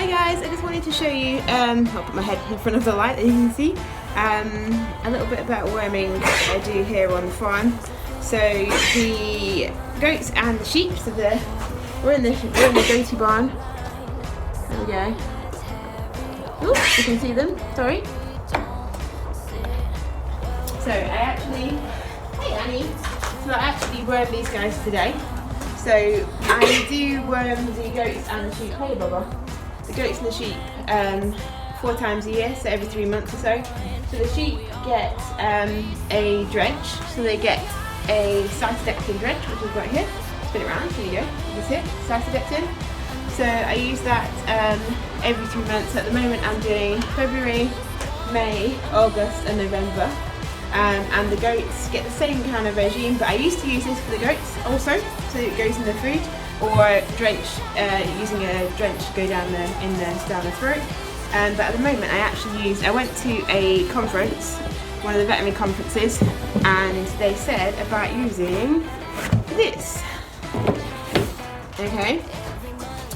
Hi guys, I just wanted to show you, I'll put my head in front of the light that you can see, a little bit about worming I do here on the farm. So the goats and the sheep, so we're in the goatee barn. There we go. Oh, you can see them, sorry. So hey Annie, so I actually worm these guys today. So I do worm the goats and the sheep. Hey Bubba. The goats and the sheep 4 times a year, so every 3 months or so. So the sheep get a drench, so they get a cytodectin drench, which we've got here. Spin it around, there you go, this here, cytodectin. So I use that every 3 months. At the moment I'm doing February, May, August and November. And the goats get the same kind of regime, but I used to use this for the goats also, so it goes in the food, or drench, using a drench to go down the throat. But at the moment I went to a conference, one of the veterinary conferences, and they said about using this. Okay,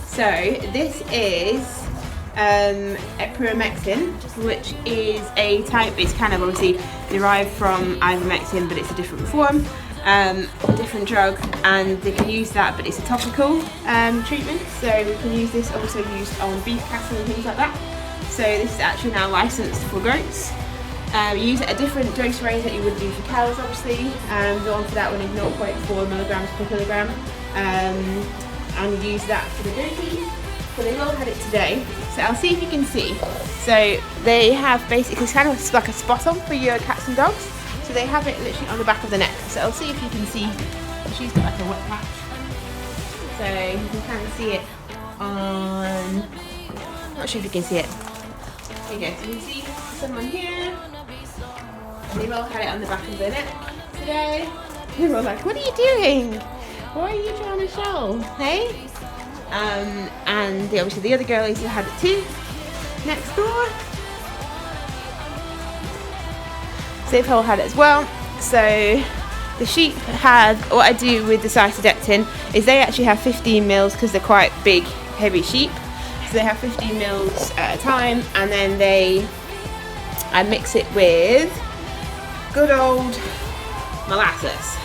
so this is epiromectin, which is a type, it's kind of obviously derived from ivermectin, but it's a different form, a different drug, and they can use that, but it's a topical treatment, so we can use this, also used on beef cattle and things like that. So this is actually now licensed for goats. You use it at a different dose range that you would do for cows, obviously. The one for that one is 0.4 milligrams per kilogram, and you use that for the goatees. So they've all had it today. So I'll see if you can see. So they have basically, it's kind of like a spot on for your cats and dogs. So they have it literally on the back of the neck. So I'll see if you can see. She's got like a wet patch. So you can kind of see it on, not sure if you can see it. There you go, so you can see someone here. And they've all had it on the back of their neck today. They're all like, what are you doing? What are you trying to show? Hey? And obviously the other girlies who had it too, next door. So they've all had it as well. So the sheep have, what I do with the cytodectin is they actually have 15 mils because they're quite big, heavy sheep. So they have 15 mils at a time, and then I mix it with good old molasses.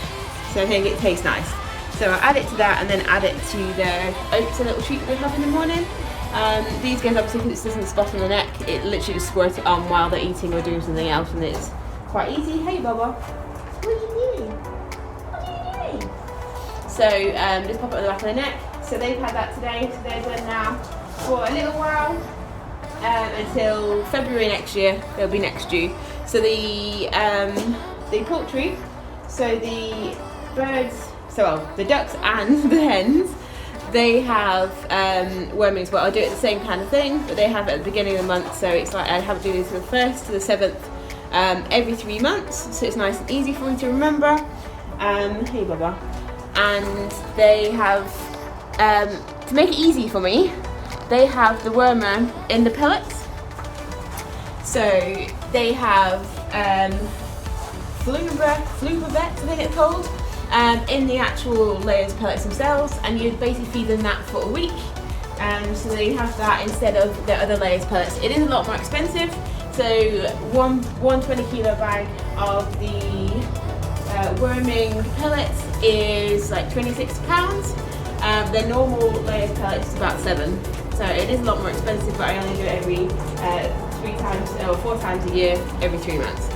So I think it tastes nice. So I add it to that, and then add it to the oats, a little treat that we have in the morning. These guys, obviously, because it doesn't spot on the neck, it literally just squirt it on while they're eating or doing something else, and it's quite easy. Hey, Bubba, what are you doing? What are you doing? So just pop it on the back of the neck. So they've had that today, so they're done now for a little while, until February next year. They'll be next due. So the poultry, so the birds, the ducks and the hens, they have worming as well. I do it the same kind of thing, but they have it at the beginning of the month, so it's like I have to do this from the 1st to the 7th every 3 months, so it's nice and easy for me to remember. Hey Bubba. And they have, to make it easy for me, they have the wormer in the pellets. So they have Fluvavet, I think it's called, in the actual layers pellets themselves, and you basically feed them that for a week. So they have that instead of the other layers pellets. It is a lot more expensive. So one 20 kilo bag of the worming pellets is like £26. The normal layers pellets is about 7. So it is a lot more expensive, but I only do it every 4 times a year, every 3 months.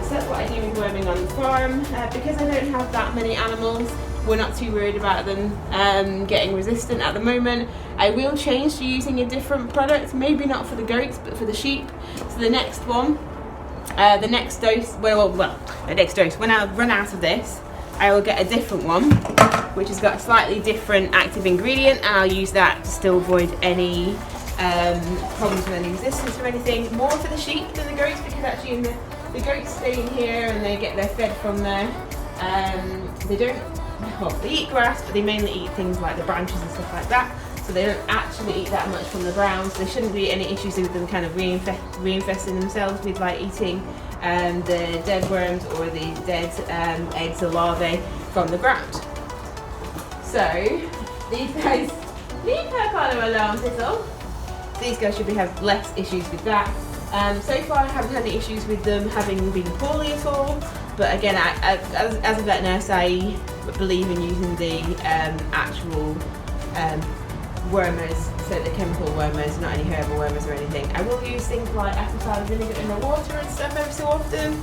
So that's what I do with worming on the farm. Because I don't have that many animals, we're not too worried about them getting resistant at the moment. I will change to using a different product, maybe not for the goats, but for the sheep. So the next one, the next dose, when I run out of this, I will get a different one, which has got a slightly different active ingredient, and I'll use that to still avoid any problems with any resistance or anything. More for the sheep than the goats, because actually the goats stay in here and they get their fed from there. They eat grass, but they mainly eat things like the branches and stuff like that. So they don't actually eat that much from the ground. So there shouldn't be any issues with them kind of reinfesting themselves with like eating the dead worms or the dead eggs or larvae from the ground. So these guys, leave her collar alone, Thistle. So these guys should have less issues with that. So far I haven't had any issues with them having been poorly at all, but again, as a vet nurse, I believe in using the actual wormers, so the chemical wormers, not any herbal wormers or anything. I will use things like apple cider vinegar in the water and stuff every so often,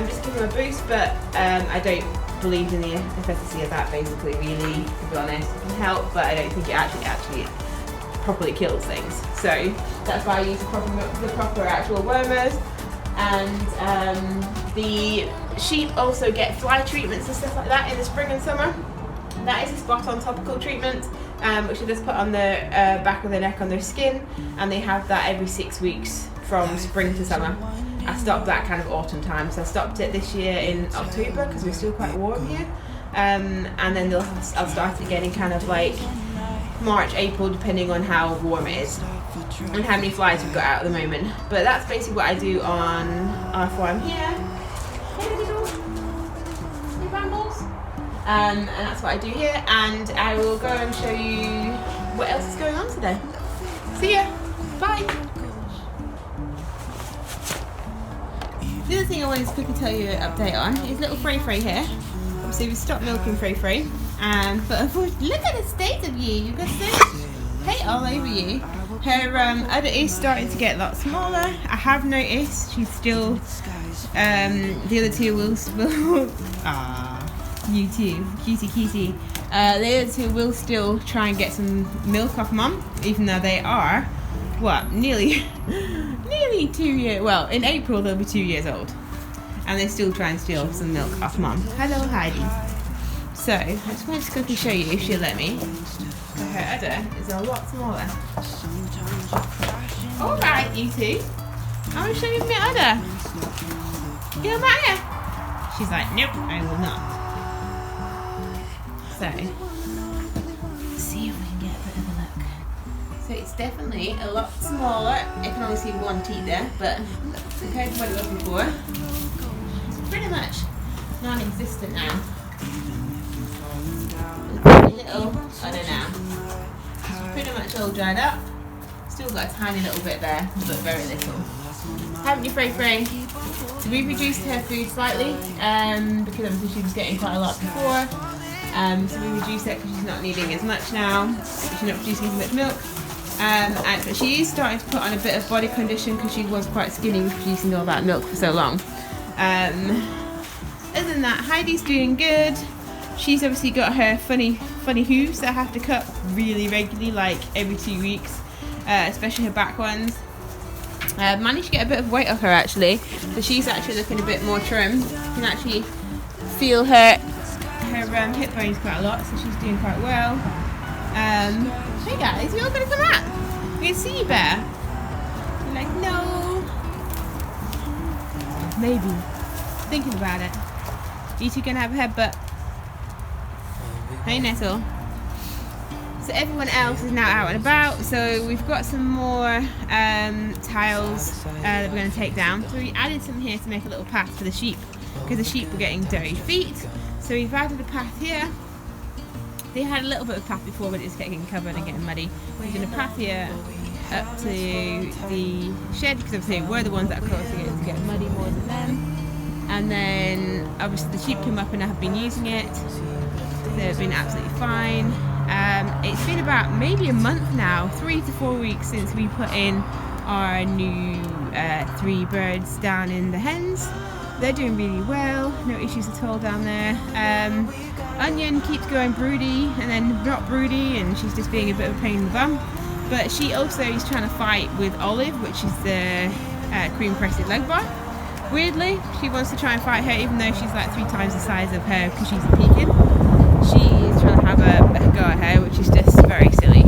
just to give them a boost, but I don't believe in the efficacy of that basically, really, to be honest. It can help, but I don't think it actually properly kills things. So that's why I use the proper actual wormers. And the sheep also get fly treatments and stuff like that in the spring and summer. That is a spot-on topical treatment, which they just put on the back of their neck on their skin, and they have that every 6 weeks from spring to summer. I stopped that kind of autumn time, so I stopped it this year in October because we're still quite warm here, and then I'll start it again in kind of like March, April, depending on how warm it is and how many flies we've got out at the moment. But that's basically what I do on our farm here. Hey, little brambles. And that's what I do here, and I will go and show you what else is going on today. See ya. Bye. The other thing I wanted to quickly tell you an update on is little Frey here. Obviously we stopped milking Frey, but unfortunately, look at the state of you. You've got so much paint all over you. Her udder is starting to get a lot smaller. I have noticed she's still, the other two will you too, cutie. The other two will still try and get some milk off mum, even though they are, what, nearly 2 years, well, in April they'll be 2 years old. And they still try and steal some milk off mum. Hello, Heidi. So, I just wanted to quickly show you if she'll let me. So her udder is a lot smaller. Alright, you two. I want to show you my udder. Get over here. She's like, nope, I will not. So, let's see if we can get a bit of a look. So it's definitely a lot smaller. I can only see one teeth there, but compared to what it was before, it's pretty much non-existent now. Little udder now. It's pretty much all dried up. Still got a tiny little bit there, but very little. Haven't you, Frey? So we've reduced her food slightly, because obviously she was getting quite a lot before. So we reduced it because she's not needing as much now. She's not producing as much milk. But she is starting to put on a bit of body condition because she was quite skinny with producing all that milk for so long. Other than that, Heidi's doing good. She's obviously got her funny hooves that I have to cut really regularly, like every 2 weeks, especially her back ones. Managed to get a bit of weight off her actually, so she's actually looking a bit more trim. You can actually feel her hip bones quite a lot, so she's doing quite well. Hey guys, you're all gonna come out? We can see you better. You're like, no. Maybe. Thinking about it. You two gonna have a headbutt. Hey Nettle. So everyone else is now out and about, so we've got some more tiles that we're going to take down. So we added some here to make a little path for the sheep, because the sheep were getting dirty feet. So we've added a path here. They had a little bit of path before, but it was getting covered and getting muddy. We're going to path here up to the shed, because obviously we're the ones that are causing it to get muddy more than them. And then obviously the sheep came up and have been using it. They've been absolutely fine. It's been about maybe a month now, 3 to 4 weeks since we put in our new 3 birds down in the hens. They're doing really well, no issues at all down there. Onion keeps going broody and then not broody, and she's just being a bit of a pain in the bum. But she also is trying to fight with Olive, which is the cream crested leg bar. Weirdly, she wants to try and fight her, even though she's like 3 times the size of her because she's a Pekin. She's trying to have a go at her, which is just very silly.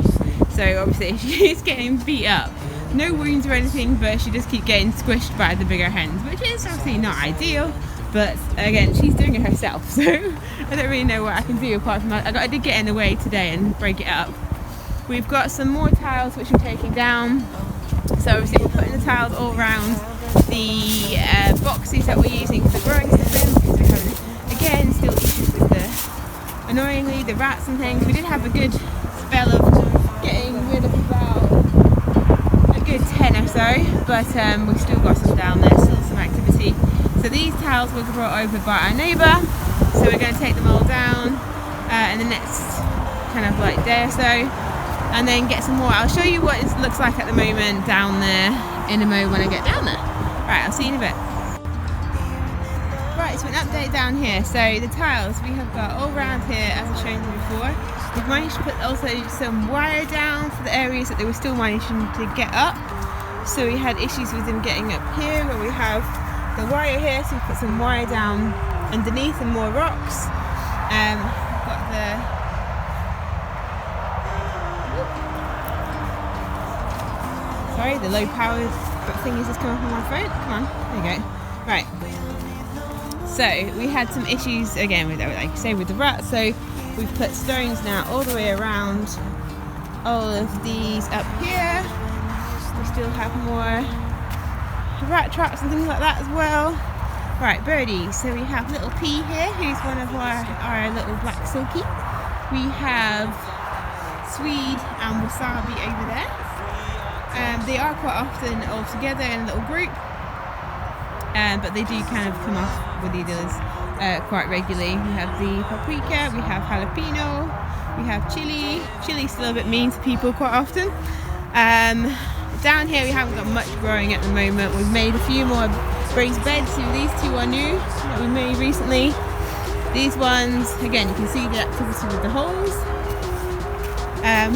So obviously she's getting beat up. No wounds or anything, but she just keeps getting squished by the bigger hens, which is obviously not ideal. But again, she's doing it herself, so I don't really know what I can do apart from that. I did get in the way today and break it up. We've got some more tiles which we're taking down. So obviously we're putting the tiles all around the boxes that we're using for the growing system, because we're having, again, still issues with annoyingly the rats and things. We did have a good spell of getting rid of about slow, but we've still got some down there, still some activity. So these towels were brought over by our neighbour, so we're going to take them all down in the next kind of like day or so, and then get some more. I'll show you what it looks like at the moment down there in a moment when I get down there. Right, I'll see you in a bit. Right, so an update down here. So the tiles we have got all around here, as I showed you before. We've managed to put also some wire down for the areas that they were still managing to get up. So we had issues with them getting up here where we have the wire here, so we put some wire down underneath and more rocks. Got the sorry, the low powered thing is just coming up on my phone. Come on, there you go. Right. So we had some issues again with, like I say, with the rats. So we've put stones now all the way around all of these up here. We still have more rat traps and things like that as well. Right, birdies. So we have little P here, who's one of our little black silky. We have Swede and Wasabi over there. They are quite often all together in a little group, but they do kind of come off with each other quite regularly. We have the paprika, we have jalapeno, we have chili. Chili's still a bit mean to people quite often. Down here we haven't got much growing at the moment. We've made a few more raised beds. So these two are new that we made recently. These ones, again, you can see the activity with the holes.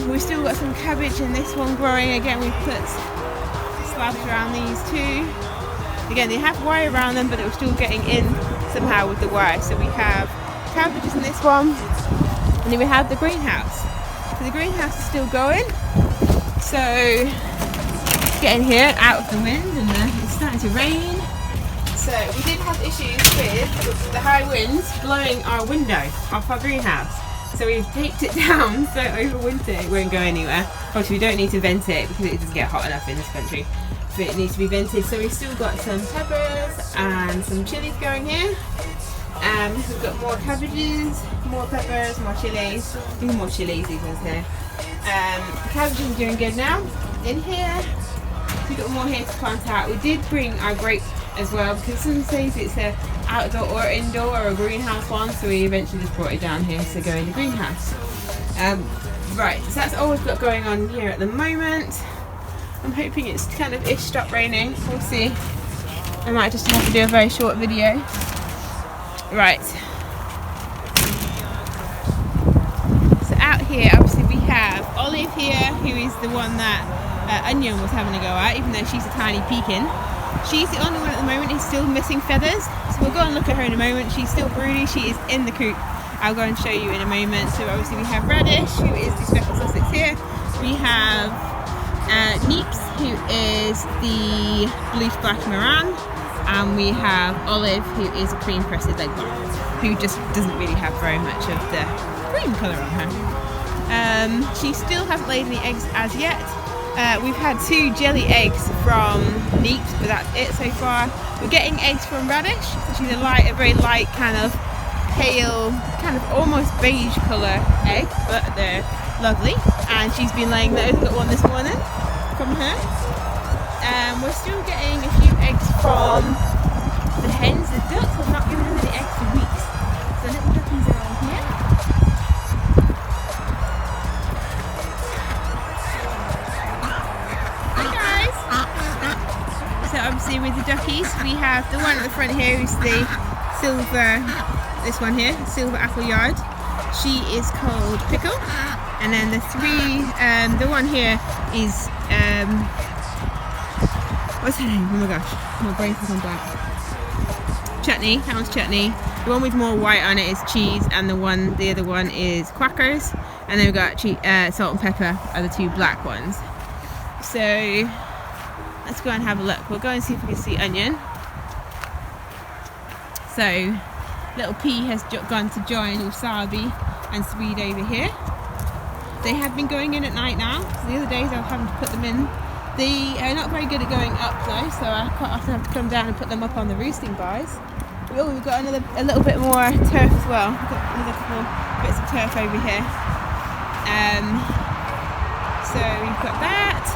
We've still got some cabbage in this one growing. Again, we've put slabs around these two. Again, they have wire around them, but it was still getting in somehow with the wire. So we have cabbages in this one, and then we have the greenhouse. So the greenhouse is still going. So getting here out of the wind, and it's starting to rain. So we did have issues with the high winds blowing our window off our greenhouse. So we've taped it down so over winter it won't go anywhere. Obviously we don't need to vent it because it doesn't get hot enough in this country. But it needs to be vented. So we've still got some peppers and some chilies going here. We've got more cabbages, more peppers, more chilies. Even more chilies, these ones here. The cabbages are doing good now. In here, we've got more here to plant out. We did bring our grape as well because some says it's a outdoor or indoor or a greenhouse one, so we eventually just brought it down here to go in the greenhouse. Right, so that's all we've got going on here at the moment. I'm hoping it's kind of stopped raining. We'll see. I might just have to do a very short video. Right. So out here, obviously we have Olive here, who is the one that Onion was having a go at, even though she's a tiny pekin. She's the only one at the moment who's still missing feathers. So we'll go and look at her in a moment. She's still broody. She is in the coop. I'll go and show you in a moment. So obviously we have Radish, who is the speckled Sussex here. We have Neeps, who is the blue black Moran, and we have Olive, who is a cream crested leghorn, who just doesn't really have very much of the cream colour on her. She still hasn't laid any eggs as yet. We've had 2 jelly eggs from Neeps, but that's it so far. We're getting eggs from Radish, so she's a very light kind of pale, kind of almost beige colour egg, but they're lovely. And she's been laying those. Got one this morning from her. We're still getting a few eggs from the hens. The ducks have not given us any eggs for weeks. So little duckies are on here. Hi guys! So obviously with the duckies, we have the one at the front here who's the silver, this one here, silver apple yard. She is called Pickle. And then the 3, the one here is, what's her name? Oh my gosh, my brain's gone blank. Chutney, that one's Chutney. The one with more white on it is Cheese, and the other one is Quackers. And then we've got Salt and Pepper are the 2 black ones. So let's go and have a look. We'll go and see if we can see Onion. So little P has gone to join Wasabi and Swede over here. They have been going in at night now. So the other days I was having to put them in. They are not very good at going up though, so I quite often have to come down and put them up on the roosting bars. Oh, we've got a little bit more turf as well. We've got another couple bits of turf over here. So we've got that.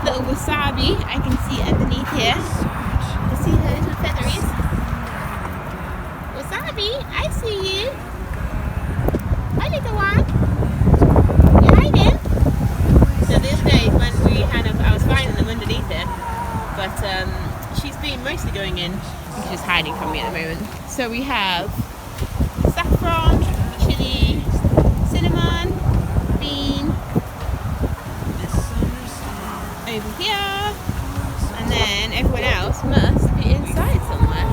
little wasabi I can see underneath here. You can see her little featheries. Wasabi, I see you. Hi little one. You hiding? So the other day when I was finding them underneath there, but she's been mostly going in and she's just hiding from me at the moment. So we have saffron, chili, cinnamon, bean over here, and then everyone else must be inside somewhere.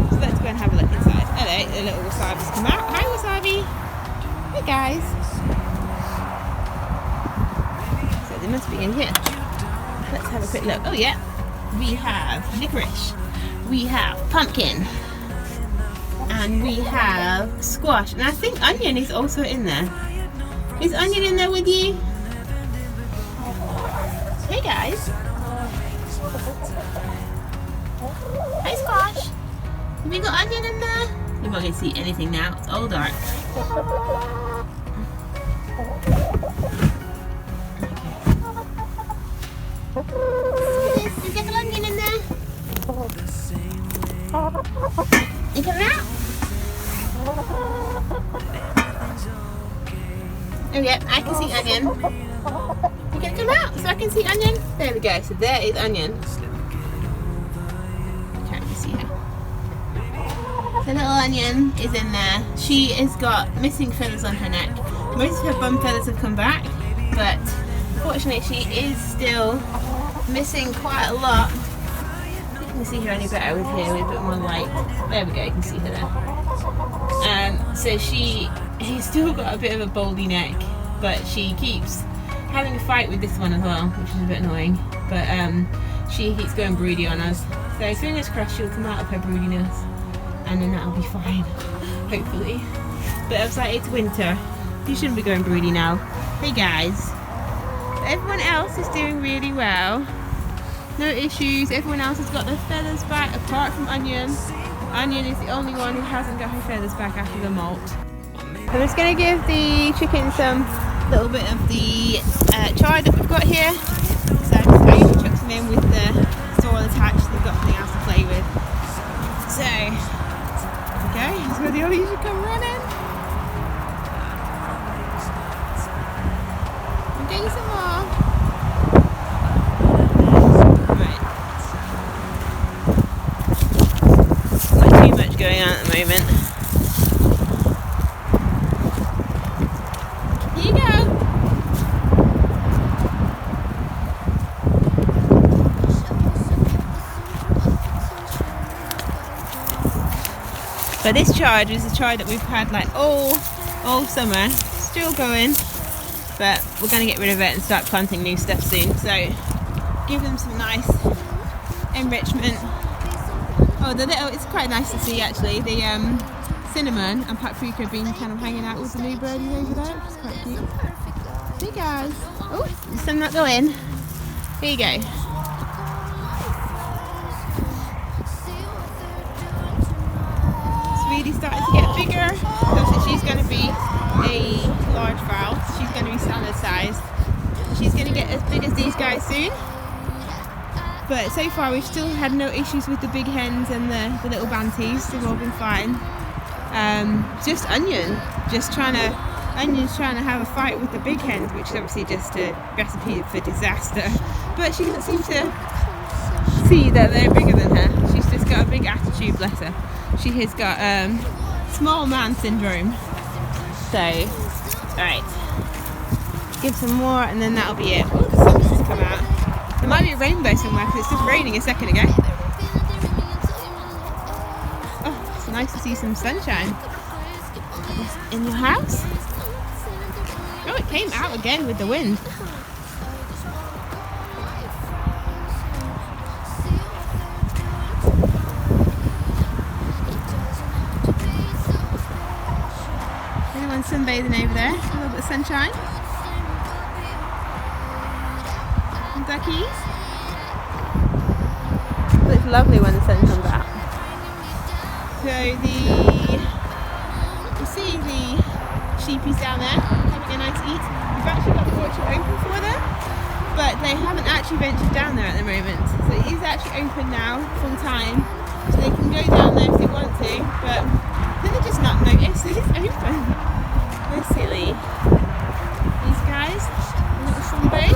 So let's go and have a look inside. Hello, the little wasabi's come out. Hi wasabi. Hey guys. So they must be in here. Let's have a quick look. Oh yeah, we have licorice, we have pumpkin, and we have squash, and I think onion is also in there. Is onion in there with you? Hey guys. Hi squash. Have you got onion in there? You're not going to see anything now, it's all dark. Is there an onion in there? You coming out? Oh yeah, I can see onion. You gonna come out so I can see onion? There we go, so there is onion. Can't you see her? The little onion is in there. She has got missing feathers on her neck. Most of her bum feathers have come back, but unfortunately she is still missing quite a lot. You can see her any better with here with a bit more light. There we go, you can see her there. So she's still got a bit of a baldy neck, but she keeps having a fight with this one as well, which is a bit annoying. But she keeps going broody on us. So fingers crossed she'll come out of her broodiness, and then that'll be fine, hopefully. But I was like, it's winter. You shouldn't be going broody now. Hey guys. Everyone else is doing really well. No issues. Everyone else has got their feathers back apart from Onion. Onion is the only one who hasn't got her feathers back after the molt. I'm just going to give the chickens some little bit of the chard that we've got here. So I usually chuck some in with the soil attached. They've got something else to play with. So, okay, that's where they all usually come running. I'm getting some more. Right. Not too much going on at the moment. Here you go. But this chard is a chard that we've had like all summer, still going, but we're going to get rid of it and start planting new stuff soon. So give them some nice enrichment. Oh, it's quite nice to see actually. The cinnamon and paprika have been kind of hanging out with the new birdies over there, which is quite cute. Hey guys. Oh, there's some that go in. Here you go. Really starting to get bigger. So she's going to be a large fowl. She's going to be standard size. She's going to get as big as these guys soon. But so far we've still had no issues with the big hens and the little banties. They've all been fine. Just Onion's trying to have a fight with the big hens, which is obviously just a recipe for disaster. But she doesn't seem to see that they're bigger than her. She's just got a big attitude, bless her. She has got small man syndrome. So, alright. Give some more and then that'll be it. Oh, the sun's just come out. There might be a rainbow somewhere because it's just raining a second ago. Oh, it's nice to see some sunshine. In your house? Oh, it came out again with the wind. Sunbathing over there, a little bit of sunshine. And duckies. It's lovely when the sun comes out. So you see the sheepies down there having a nice eat. We've actually got the orchard open for them. but they haven't actually ventured down there at the moment. So it is actually open now, full time, so they can go down there if they want to, but I think they're just not noticed that it's open. They're silly. These guys, a little sunbone.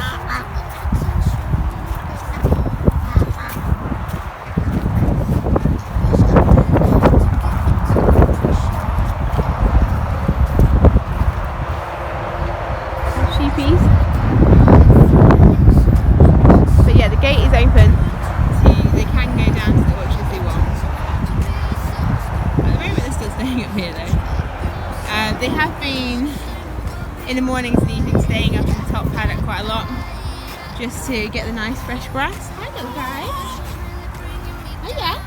But yeah, the gate is open, so they can go down to the orchard if they want. At the moment they're still staying up here though. They have been in the mornings and evenings staying up in the top paddock quite a lot, just to get the nice fresh grass. Hi little guys. Hiya.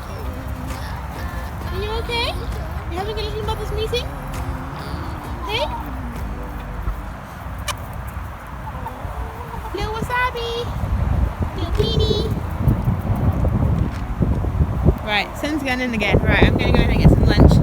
Are you okay? You having a little mother's meeting? Hey? Little wasabi, little teeny. Right, sun's going in again. Right, I'm going to go in and get some lunch.